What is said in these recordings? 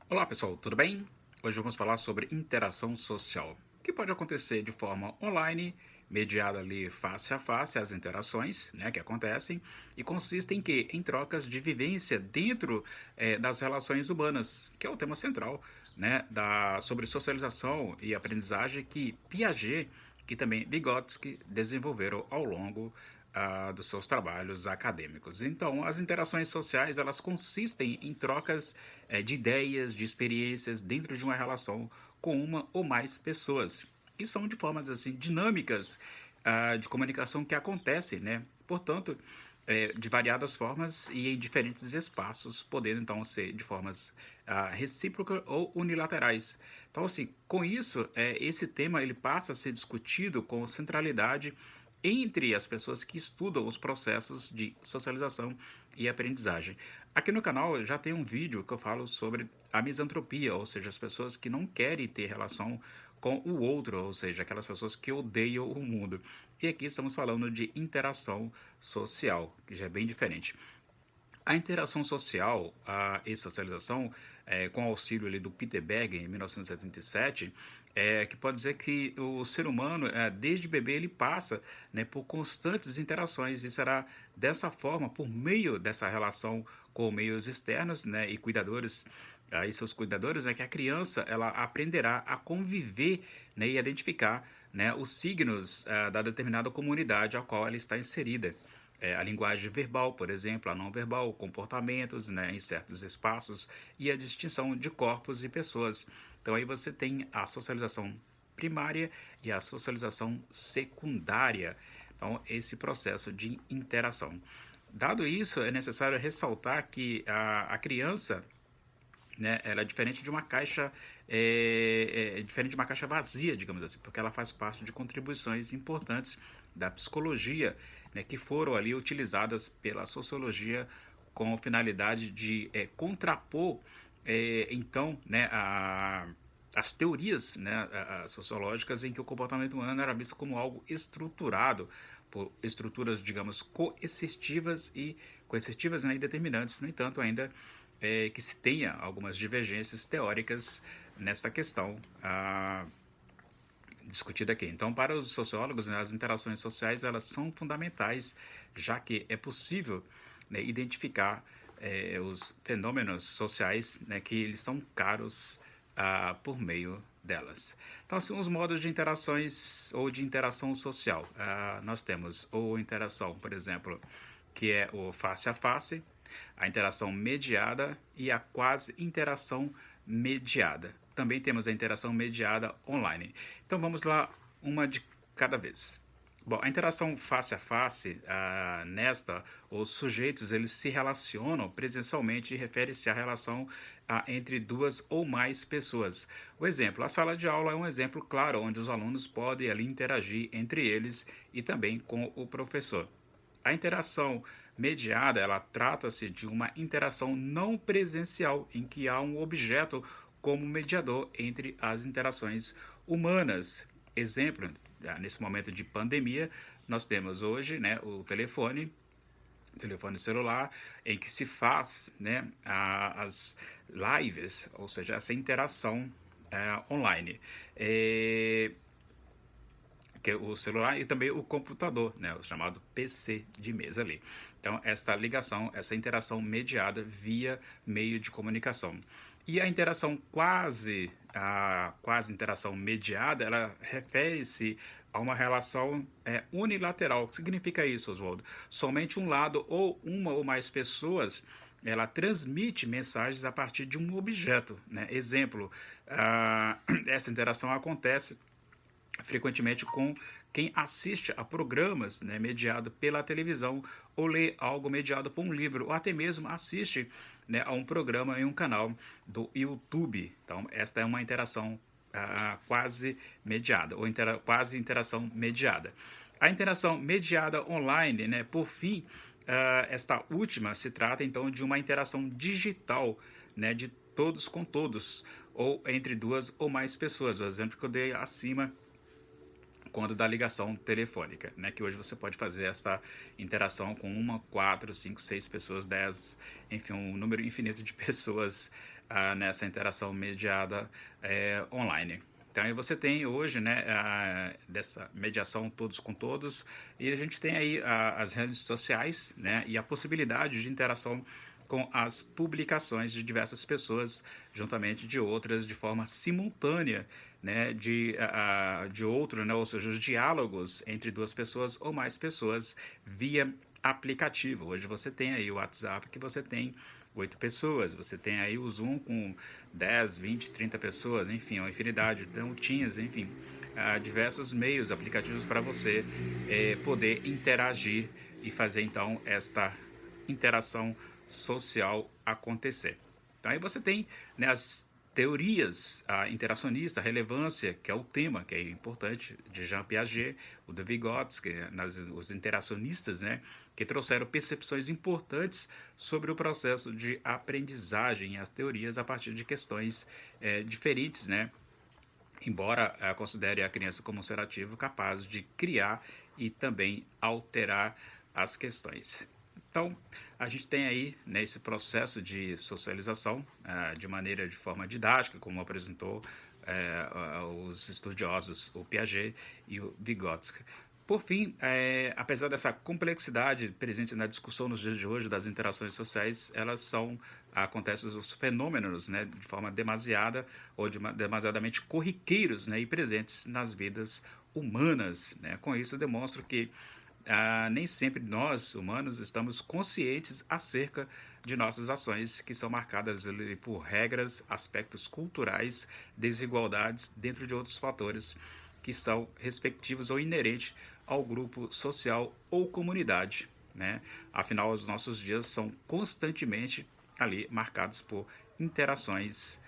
Olá pessoal, tudo bem? Hoje vamos falar sobre interação social, que pode acontecer de forma online, mediada ali face a face as interações, né, que acontecem, e consistem em quê? Em trocas de vivência dentro das relações humanas, que é o tema central, né, sobre socialização e aprendizagem que Piaget, que também Vygotsky desenvolveram ao longo dos seus trabalhos acadêmicos. Então, as interações sociais elas consistem em trocas de ideias, de experiências dentro de uma relação com uma ou mais pessoas. E são de formas assim dinâmicas de comunicação que acontecem, né? Portanto, de variadas formas e em diferentes espaços, podendo então ser de formas recíprocas ou unilaterais. Então, assim, com isso, esse tema ele passa a ser discutido com centralidade entre as pessoas que estudam os processos de socialização e aprendizagem. Aqui no canal já tem um vídeo que eu falo sobre a misantropia, ou seja, as pessoas que não querem ter relação com o outro, ou seja, aquelas pessoas que odeiam o mundo. E aqui estamos falando de interação social, que já é bem diferente. A interação social e socialização, com auxílio ali do Peter Berger, em 1977, que pode dizer que o ser humano, desde bebê, ele passa, né, por constantes interações e será dessa forma, por meio dessa relação com meios externos, né, e cuidadores, e seus cuidadores, que a criança ela aprenderá a conviver, né, e identificar, né, os signos da determinada comunidade a qual ela está inserida. A linguagem verbal, por exemplo, a não verbal, comportamentos, né, em certos espaços e a distinção de corpos e pessoas. Então aí você tem a socialização primária e a socialização secundária. Então esse processo de interação. Dado isso, é necessário ressaltar que a criança, né, ela é diferente de uma caixa diferente de uma caixa vazia, digamos assim, porque ela faz parte de contribuições importantes da psicologia, né, que foram ali utilizadas pela sociologia com finalidade de contrapor então, né, as teorias, né, sociológicas em que o comportamento humano era visto como algo estruturado por estruturas, digamos, coercitivas, né, e determinantes. No entanto, ainda que se tenha algumas divergências teóricas nessa questão discutida aqui. Então, para os sociólogos, né, as interações sociais elas são fundamentais, já que é possível, né, identificar os fenômenos sociais, né, que eles são caros por meio delas. Então, assim, os modos de interações ou de interação social. Nós temos ou interação, por exemplo, que é o face a face, a interação mediada e a quase interação mediada. Também temos a interação mediada online. Então vamos lá, uma de cada vez. Bom, a interação face a face, nesta, os sujeitos eles se relacionam presencialmente e refere-se à relação entre duas ou mais pessoas. O exemplo, a sala de aula é um exemplo claro onde os alunos podem ali interagir entre eles e também com o professor. A interação mediada, ela trata-se de uma interação não presencial em que há um objeto como mediador entre as interações humanas. Exemplo, nesse momento de pandemia, nós temos hoje, né, o telefone celular, em que se faz, né, as lives, ou seja, essa interação online. Que é o celular e também o computador, né, o chamado PC de mesa ali. Então, esta ligação, essa interação mediada via meio de comunicação. E a interação a quase interação mediada, ela refere-se a uma relação unilateral. O que significa isso, Oswaldo? Somente um lado ou uma ou mais pessoas ela transmite mensagens a partir de um objeto. Né? Exemplo, essa interação acontece frequentemente com quem assiste a programas, né, mediado pela televisão ou lê algo mediado por um livro ou até mesmo assiste, né, a um programa em um canal do YouTube. Então esta é uma interação quase mediada ou quase interação mediada. A interação mediada online, né, por fim, esta última se trata então de uma interação digital, né, de todos com todos ou entre duas ou mais pessoas. O exemplo que eu dei acima quando da ligação telefônica, né? Que hoje você pode fazer essa interação com uma, quatro, cinco, seis pessoas, 10, enfim, um número infinito de pessoas nessa interação mediada online. Então aí você tem hoje, né, dessa mediação todos com todos, e a gente tem aí as redes sociais, né, e a possibilidade de interação com as publicações de diversas pessoas, juntamente de outras, de forma simultânea, né, de outro, né, ou seja, os diálogos entre duas pessoas ou mais pessoas via aplicativo. Hoje você tem aí o WhatsApp, que você tem 8 pessoas, você tem aí o Zoom com 10, 20, 30 pessoas, enfim, uma infinidade, então Teams, enfim, diversos meios, aplicativos para você poder interagir e fazer então esta interação social acontecer. Então aí você tem, né, as teorias interacionistas, a relevância, que é o tema, que é importante, de Jean Piaget, o de Vygotsky, os interacionistas, né, que trouxeram percepções importantes sobre o processo de aprendizagem e as teorias a partir de questões diferentes, né, embora considere a criança como um ser ativo capaz de criar e também alterar as questões. Então, a gente tem aí, né, esse processo de socialização de forma didática, como apresentou os estudiosos, o Piaget e o Vygotsky. Por fim, apesar dessa complexidade presente na discussão nos dias de hoje das interações sociais, acontecem os fenômenos, né, de forma demasiada ou demasiadamente corriqueiros, né, e presentes nas vidas humanas, né. Com isso, eu demonstro que nem sempre nós, humanos, estamos conscientes acerca de nossas ações, que são marcadas ali por regras, aspectos culturais, desigualdades, dentro de outros fatores que são respectivos ou inerentes ao grupo social ou comunidade, né? Afinal, os nossos dias são constantemente ali marcados por interações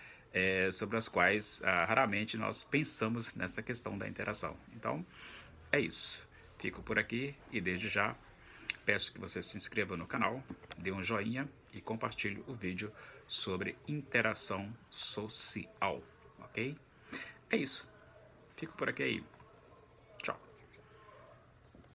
sobre as quais raramente nós pensamos nessa questão da interação. Então, é isso. Fico por aqui e desde já peço que você se inscreva no canal, dê um joinha e compartilhe o vídeo sobre interação social, ok? É isso. Fico por aqui aí.